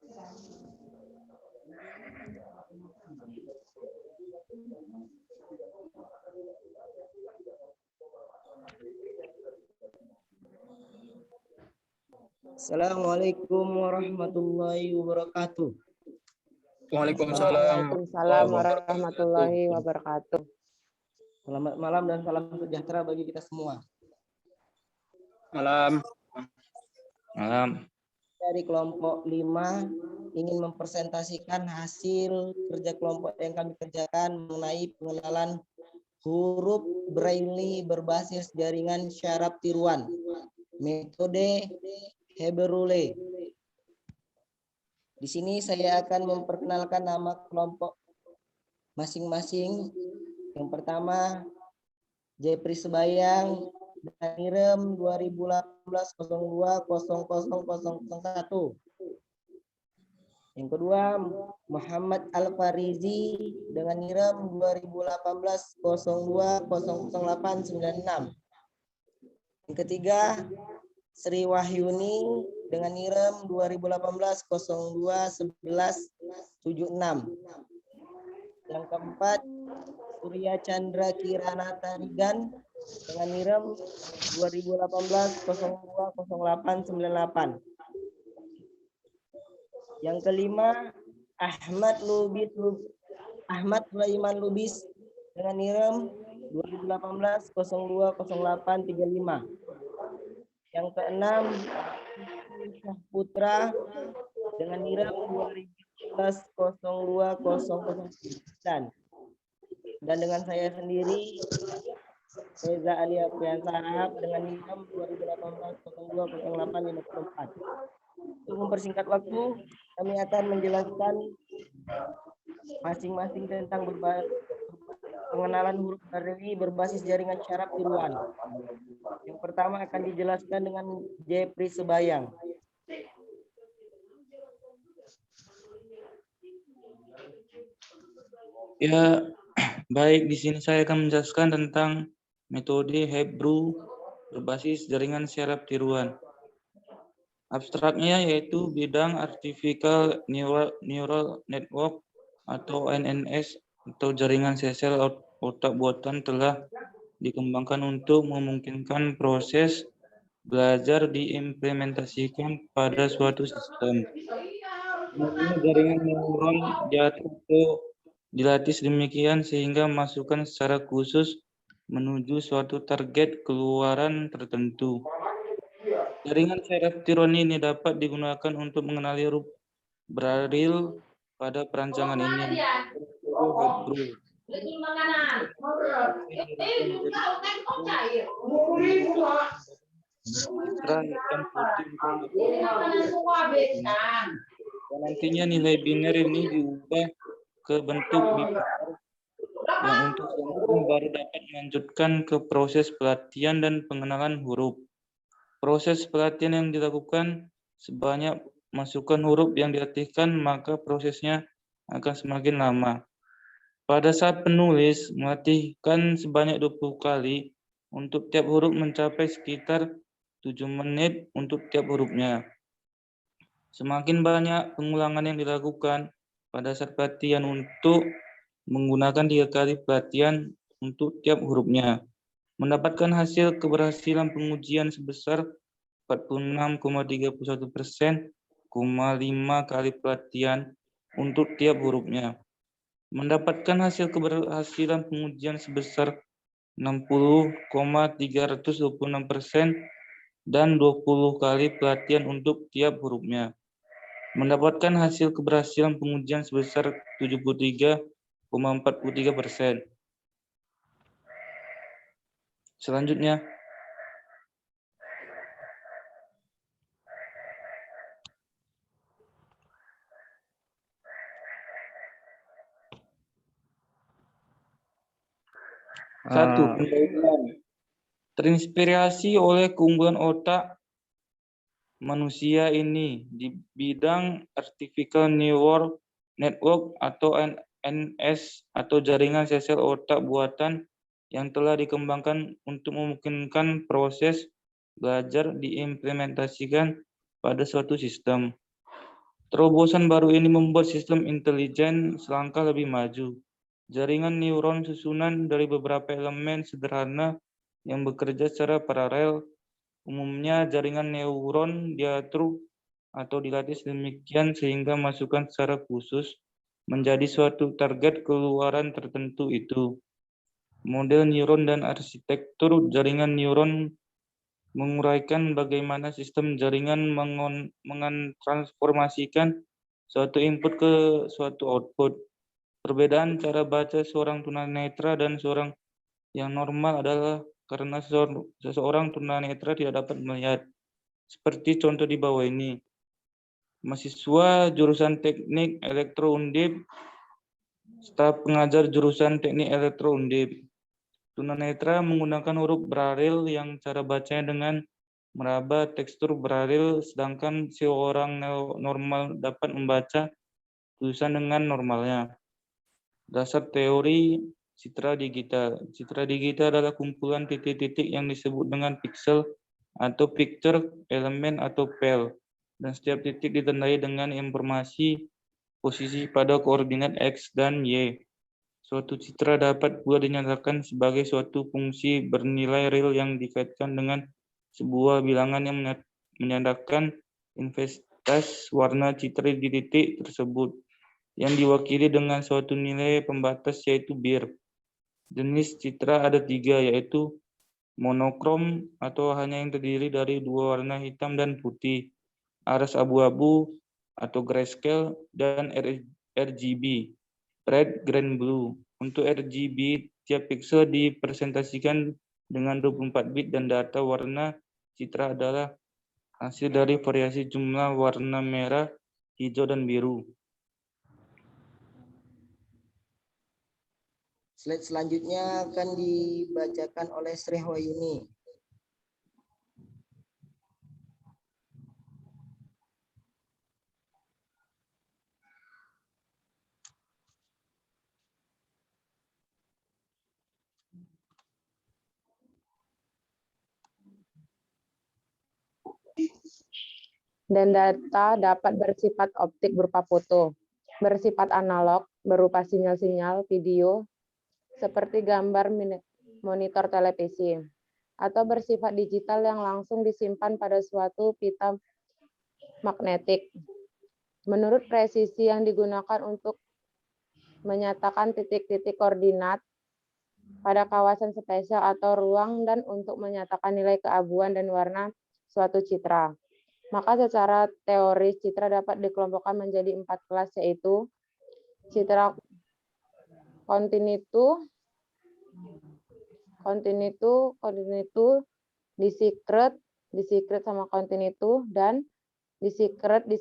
Assalamualaikum warahmatullahi wabarakatuh. Waalaikumsalam. Waalaikumsalam warahmatullahi wabarakatuh. Selamat malam dan salam sejahtera bagi kita semua. Malam. Malam. Dari kelompok 5 ingin mempresentasikan hasil kerja kelompok yang kami kerjakan mengenai pengenalan huruf Braille berbasis jaringan syaraf tiruan, metode Heberule. Di sini saya akan memperkenalkan nama kelompok masing-masing. Yang pertama, Jepri Sebayang, Danirem 2018-02-0001. Yang kedua, Muhammad Al-Farizi dengan NIREM 2018-02-00896. Yang ketiga, Sri Wahyuni dengan NIREM 2018-02-1176. Yang keempat, Surya Chandra Kirana Tarigan dengan NIREM 2018-02-0898. Yang kelima, Ahmad Sulaiman Lubis dengan NIREM 2018-02-0835. Yang keenam, Putra dengan NIREM 2018-02-009. Dan dengan saya sendiri, Reza Alia Piansahab dengan NIREM 2018-02-0854. Untuk mempersingkat waktu, kami akan menjelaskan masing-masing tentang pengenalan huruf Braille berbasis jaringan syaraf tiruan. Yang pertama akan dijelaskan dengan Jepri Sebayang. Ya, baik, di sini saya akan menjelaskan tentang metode Hebrew berbasis jaringan syaraf tiruan. Abstraknya yaitu bidang Artificial Neural Network atau NNS atau jaringan sel otak buatan telah dikembangkan untuk memungkinkan proses belajar diimplementasikan pada suatu sistem. Jaringan neuron dilatih demikian sehingga masukan secara khusus menuju suatu target keluaran tertentu. Jaringan syaraf tiruan ini dapat digunakan untuk mengenali huruf Braille pada perancangan ini. Nantinya nilai biner ini diubah ke bentuk bipolar yang untuk selanjutnya baru dapat melanjutkan ke proses pelatihan dan pengenalan huruf. Proses pelatihan yang dilakukan sebanyak masukkan huruf yang dilatihkan, maka prosesnya akan semakin lama. Pada saat penulis melatihkan sebanyak 20 kali untuk tiap huruf mencapai sekitar 7 menit untuk tiap hurufnya. Semakin banyak pengulangan yang dilakukan pada saat pelatihan untuk menggunakan 3 kali pelatihan untuk tiap hurufnya. Mendapatkan hasil keberhasilan pengujian sebesar 46,31%, 5 kali pelatihan untuk tiap hurufnya. Mendapatkan hasil keberhasilan pengujian sebesar 60,326% dan 20 kali pelatihan untuk tiap hurufnya. Mendapatkan hasil keberhasilan pengujian sebesar 73,43%. Selanjutnya, satu, pendahuluan. Terinspirasi oleh keunggulan otak manusia ini di bidang Artificial Neural Network atau NS atau jaringan sel otak buatan yang telah dikembangkan untuk memungkinkan proses belajar diimplementasikan pada suatu sistem. Terobosan baru ini membuat sistem intelijen selangkah lebih maju. Jaringan neuron susunan dari beberapa elemen sederhana yang bekerja secara paralel. Umumnya jaringan neuron diatur atau dilatih sedemikian sehingga masukan secara khusus menjadi suatu target keluaran tertentu itu. Model neuron dan arsitektur jaringan neuron menguraikan bagaimana sistem jaringan mentransformasikan suatu input ke suatu output. Perbedaan cara baca seorang tunanetra dan seorang yang normal adalah karena seseorang tunanetra tidak dapat melihat. Seperti contoh di bawah ini. Mahasiswa jurusan Teknik Elektro Undip, staf pengajar jurusan Teknik Elektro Undip. Tunanetra menggunakan huruf Braille yang cara bacanya dengan meraba tekstur Braille, sedangkan seorang normal dapat membaca tulisan dengan normalnya. Dasar teori citra digital. Citra digital adalah kumpulan titik-titik yang disebut dengan pixel atau picture elemen atau PEL, dan setiap titik ditandai dengan informasi posisi pada koordinat X dan Y. Suatu citra dapat pula dinyatakan sebagai suatu fungsi bernilai real yang dikaitkan dengan sebuah bilangan yang menandakan intensitas warna citra di titik tersebut, yang diwakili dengan suatu nilai pembatas yaitu bir. Jenis citra ada 3, yaitu monokrom atau hanya yang terdiri dari 2 warna hitam dan putih, aras abu-abu atau grayscale, dan RGB, red, green, blue. Untuk RGB, tiap pixel dipresentasikan dengan 24 bit dan data warna citra adalah hasil dari variasi jumlah warna merah, hijau, dan biru. Slide selanjutnya akan dibacakan oleh Sri Hoyuni. Dan data dapat bersifat optik berupa foto, bersifat analog berupa sinyal-sinyal video seperti gambar monitor televisi, atau bersifat digital yang langsung disimpan pada suatu pita magnetik. Menurut presisi yang digunakan untuk menyatakan titik-titik koordinat pada kawasan spesial atau ruang dan untuk menyatakan nilai keabuan dan warna suatu citra. Maka secara teoris citra dapat dikelompokkan menjadi 4 kelas, yaitu citra continue, discrete sama continue, dan discrete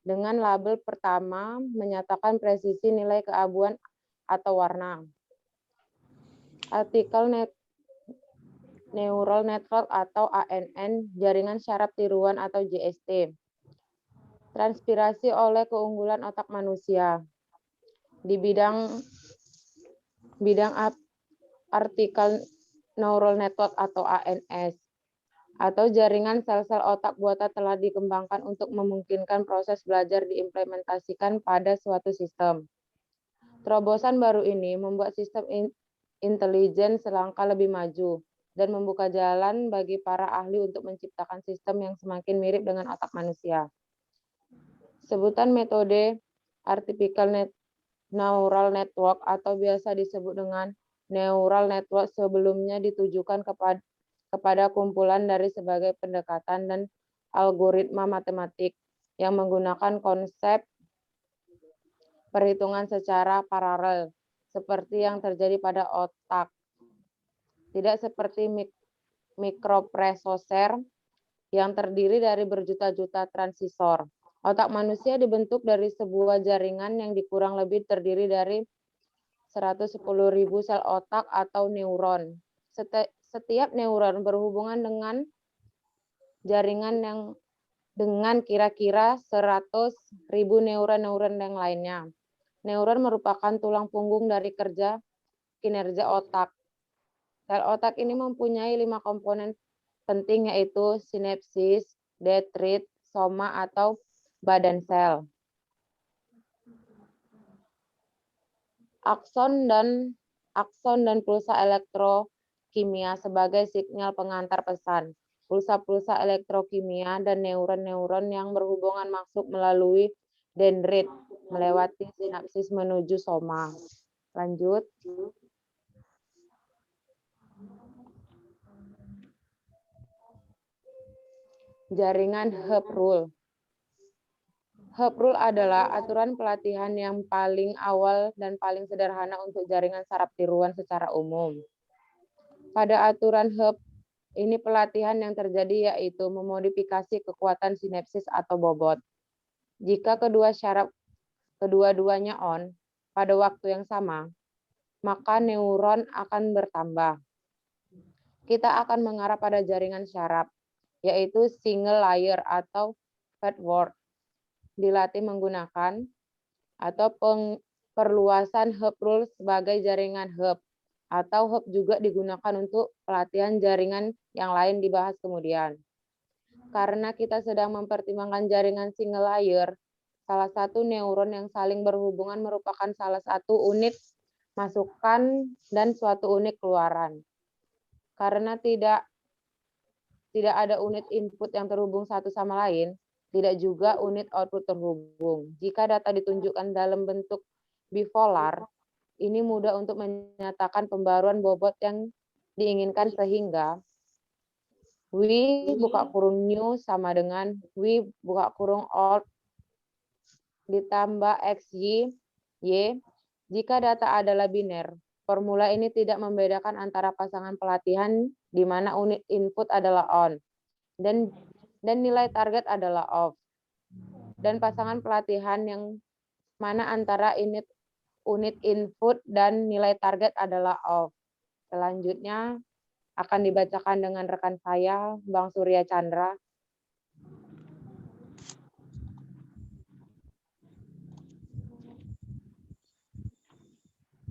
dengan label pertama menyatakan presisi nilai keabuan atau warna. Artikel neural network atau ANN, jaringan syaraf tiruan atau JST. Transpirasi oleh keunggulan otak manusia. Di bidang artikel neural network atau ANS, atau jaringan sel-sel otak buatan telah dikembangkan untuk memungkinkan proses belajar diimplementasikan pada suatu sistem. Terobosan baru ini membuat sistem intelijen selangkah lebih maju dan membuka jalan bagi para ahli untuk menciptakan sistem yang semakin mirip dengan otak manusia. Sebutan metode artificial neural network atau biasa disebut dengan neural network sebelumnya ditujukan kepada kumpulan dari sebagai pendekatan dan algoritma matematik yang menggunakan konsep perhitungan secara paralel seperti yang terjadi pada otak. Tidak seperti mikroprosesor yang terdiri dari berjuta-juta transistor. Otak manusia dibentuk dari sebuah jaringan yang kurang lebih terdiri dari 110.000 sel otak atau neuron. Setiap neuron berhubungan dengan jaringan yang dengan kira-kira 100.000 neuron yang lainnya. Neuron merupakan tulang punggung dari kinerja otak. Sel otak ini mempunyai 5 komponen penting, yaitu sinapsis, dendrit, soma atau badan sel. Akson dan pulsa elektrokimia sebagai sinyal pengantar pesan. Pulsa-pulsa elektrokimia dan neuron-neuron yang berhubungan masuk melalui dendrit melewati sinapsis menuju soma. Lanjut. Jaringan Hub Rule. Hub Rule adalah aturan pelatihan yang paling awal dan paling sederhana untuk jaringan saraf tiruan secara umum. Pada aturan Hub, ini pelatihan yang terjadi yaitu memodifikasi kekuatan sinapsis atau bobot. Jika kedua-duanya on pada waktu yang sama, maka neuron akan bertambah. Kita akan mengarah pada jaringan syaraf, yaitu single layer atau fat word. Dilatih menggunakan atau perluasan Hub Rule sebagai jaringan hub, atau hub juga digunakan untuk pelatihan jaringan yang lain dibahas kemudian. Karena kita sedang mempertimbangkan jaringan single layer, salah satu neuron yang saling berhubungan merupakan salah satu unit masukan dan suatu unit keluaran. Karena tidak ada unit input yang terhubung satu sama lain, tidak juga unit output terhubung. Jika data ditunjukkan dalam bentuk bipolar, ini mudah untuk menyatakan pembaruan bobot yang diinginkan sehingga W buka kurung new sama dengan W buka kurung old ditambah XY Y. Jika data adalah biner, formula ini tidak membedakan antara pasangan pelatihan di mana unit input adalah on dan nilai target adalah off. Dan pasangan pelatihan yang mana antara unit input dan nilai target adalah off. Selanjutnya akan dibacakan dengan rekan saya, Bang Surya Chandra.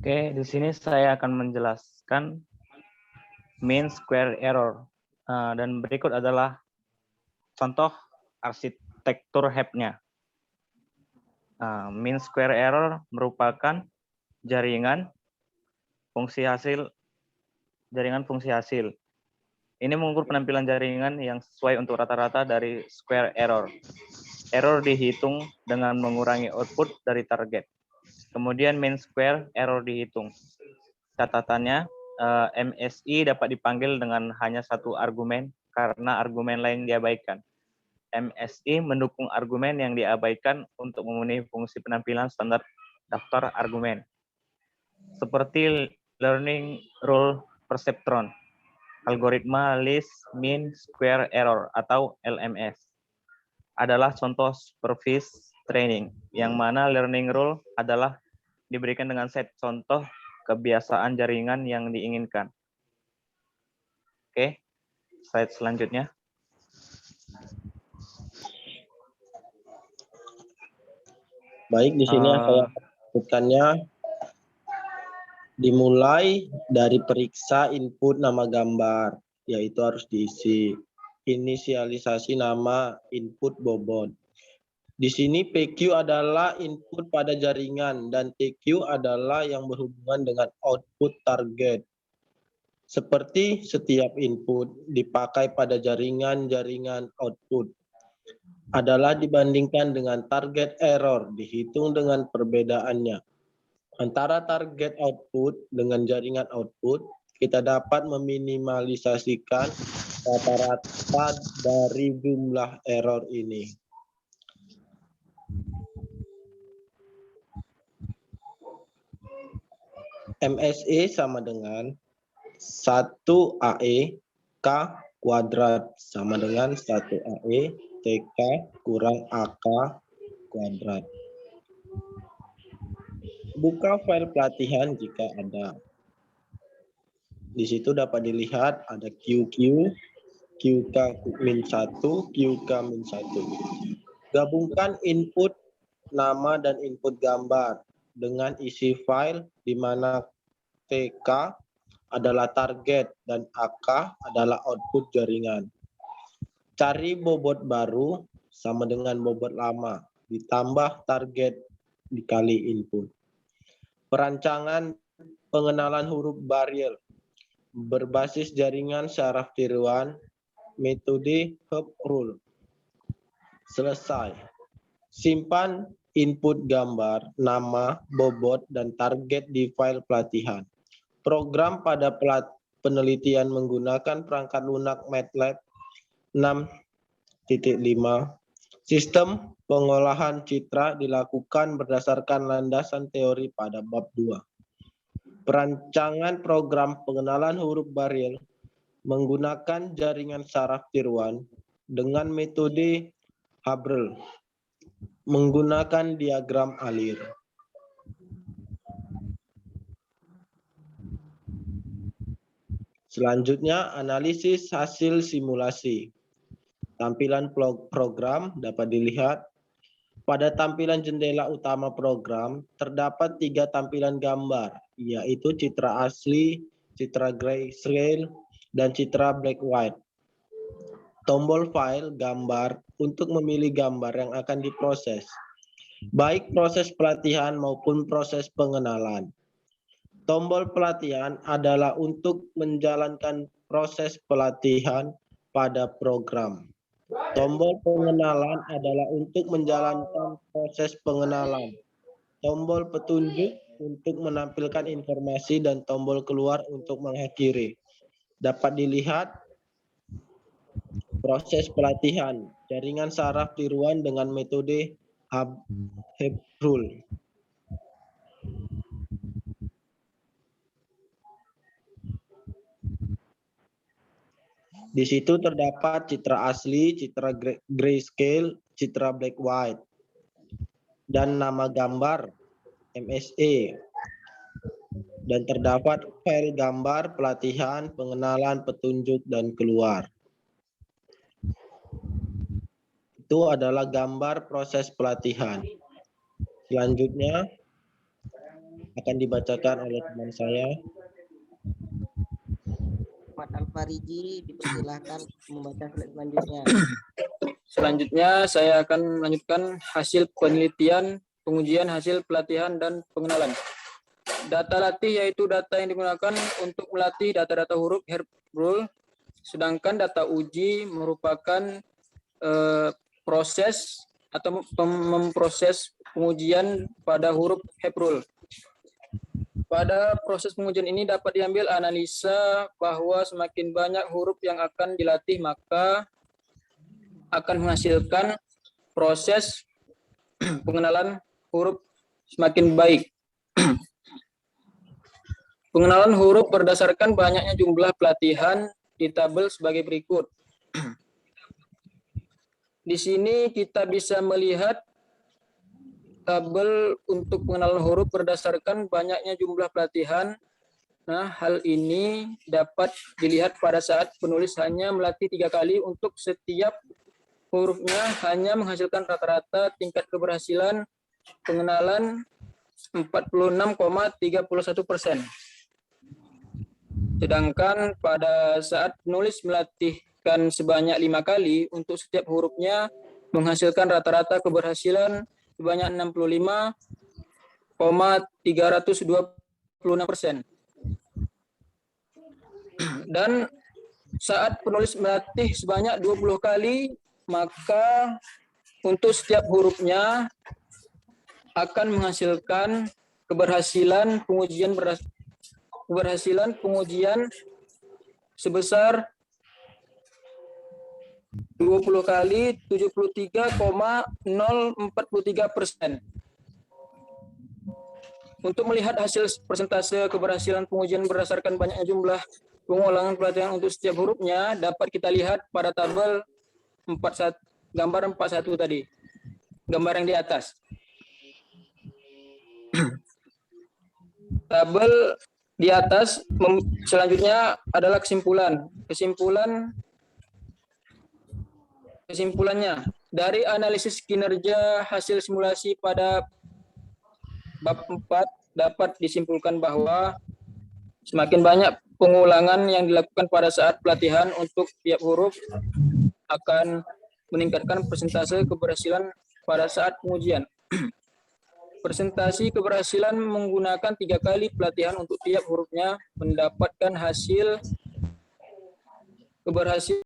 Oke, di sini saya akan menjelaskan mean square error. Dan berikut adalah contoh arsitektur HEP-nya. Mean square error merupakan jaringan fungsi hasil. Ini mengukur penampilan jaringan yang sesuai untuk rata-rata dari square error. Error dihitung dengan mengurangi output dari target. Kemudian mean square error dihitung. Catatannya, MSI dapat dipanggil dengan hanya satu argumen karena argumen lain diabaikan. MSI mendukung argumen yang diabaikan untuk memenuhi fungsi penampilan standar daftar argumen. Seperti learning rule perceptron, algoritma least mean square error atau LMS, adalah contoh supervised training, yang mana learning rule adalah diberikan dengan set contoh kebiasaan jaringan yang diinginkan. Oke, slide selanjutnya. Baik, di sini saya sebutkannya dimulai dari periksa input nama gambar, yaitu harus diisi. Inisialisasi nama input bobot. Di sini PQ adalah input pada jaringan dan TQ adalah yang berhubungan dengan output target. Seperti setiap input dipakai pada jaringan output adalah dibandingkan dengan target error, dihitung dengan perbedaannya. Antara target output dengan jaringan output, kita dapat meminimalisasikan rata-rata dari jumlah error ini. MSE sama dengan 1 AE K kuadrat sama dengan 1 AE TK kurang AK kuadrat. Buka file pelatihan jika ada. Di situ dapat dilihat ada QQ, QK-1, QK-1. Gabungkan input nama dan input gambar dengan isi file di mana TK adalah target dan AK adalah output jaringan. Cari bobot baru sama dengan bobot lama ditambah target dikali input. Perancangan pengenalan huruf Braille berbasis jaringan syaraf tiruan, metode Hub Rule. Selesai. Simpan input gambar, nama, bobot, dan target di file pelatihan. Program pada penelitian menggunakan perangkat lunak MATLAB 6.5. Sistem pengolahan citra dilakukan berdasarkan landasan teori pada bab 2. Perancangan program pengenalan huruf Braille menggunakan jaringan saraf tiruan dengan metode Habrel menggunakan diagram alir. Selanjutnya, analisis hasil simulasi. Tampilan program dapat dilihat. Pada tampilan jendela utama program, terdapat 3 tampilan gambar, yaitu citra asli, citra grayscale, dan citra black white. Tombol file gambar untuk memilih gambar yang akan diproses, baik proses pelatihan maupun proses pengenalan. Tombol pelatihan adalah untuk menjalankan proses pelatihan pada program. Tombol pengenalan adalah untuk menjalankan proses pengenalan. Tombol petunjuk untuk menampilkan informasi dan tombol keluar untuk mengakhiri. Dapat dilihat proses pelatihan jaringan saraf tiruan dengan metode Hub Rule. Di situ terdapat citra asli, citra grayscale, citra black white, dan nama gambar MSE. Dan terdapat file gambar pelatihan, pengenalan, petunjuk, dan keluar. Itu adalah gambar proses pelatihan. Selanjutnya akan dibacakan oleh teman saya. Ahmad Al-Fariji, dipersilahkan membaca slide selanjutnya. Selanjutnya saya akan melanjutkan hasil penelitian, pengujian hasil pelatihan dan pengenalan. Data latih yaitu data yang digunakan untuk melatih data-data huruf Rule, sedangkan data uji merupakan proses atau memproses pengujian pada huruf Rule. Pada proses pengujian ini dapat diambil analisa bahwa semakin banyak huruf yang akan dilatih maka akan menghasilkan proses pengenalan huruf semakin baik. Pengenalan huruf berdasarkan banyaknya jumlah pelatihan di tabel sebagai berikut. Di sini kita bisa melihat tabel untuk pengenalan huruf berdasarkan banyaknya jumlah pelatihan. Nah, hal ini dapat dilihat pada saat penulis hanya melatih 3 kali untuk setiap hurufnya hanya menghasilkan rata-rata tingkat keberhasilan pengenalan 46,31%. Sedangkan pada saat penulis melatihkan sebanyak 5 kali untuk setiap hurufnya menghasilkan rata-rata keberhasilan sebanyak 65,326%. Dan saat penulis melatih sebanyak 20 kali, maka untuk setiap hurufnya akan menghasilkan keberhasilan pengujian sebesar 20 kali 73,043%. Untuk melihat hasil persentase keberhasilan pengujian berdasarkan banyaknya jumlah pengulangan pelatihan untuk setiap hurufnya dapat kita lihat pada tabel 41, gambar 41 tadi. Gambar yang di atas. Tabel di atas selanjutnya adalah kesimpulan. Kesimpulannya, dari analisis kinerja hasil simulasi pada bab 4 dapat disimpulkan bahwa semakin banyak pengulangan yang dilakukan pada saat pelatihan untuk tiap huruf akan meningkatkan persentase keberhasilan pada saat pengujian. Presentasi keberhasilan menggunakan 3 kali pelatihan untuk tiap hurufnya mendapatkan hasil keberhasilan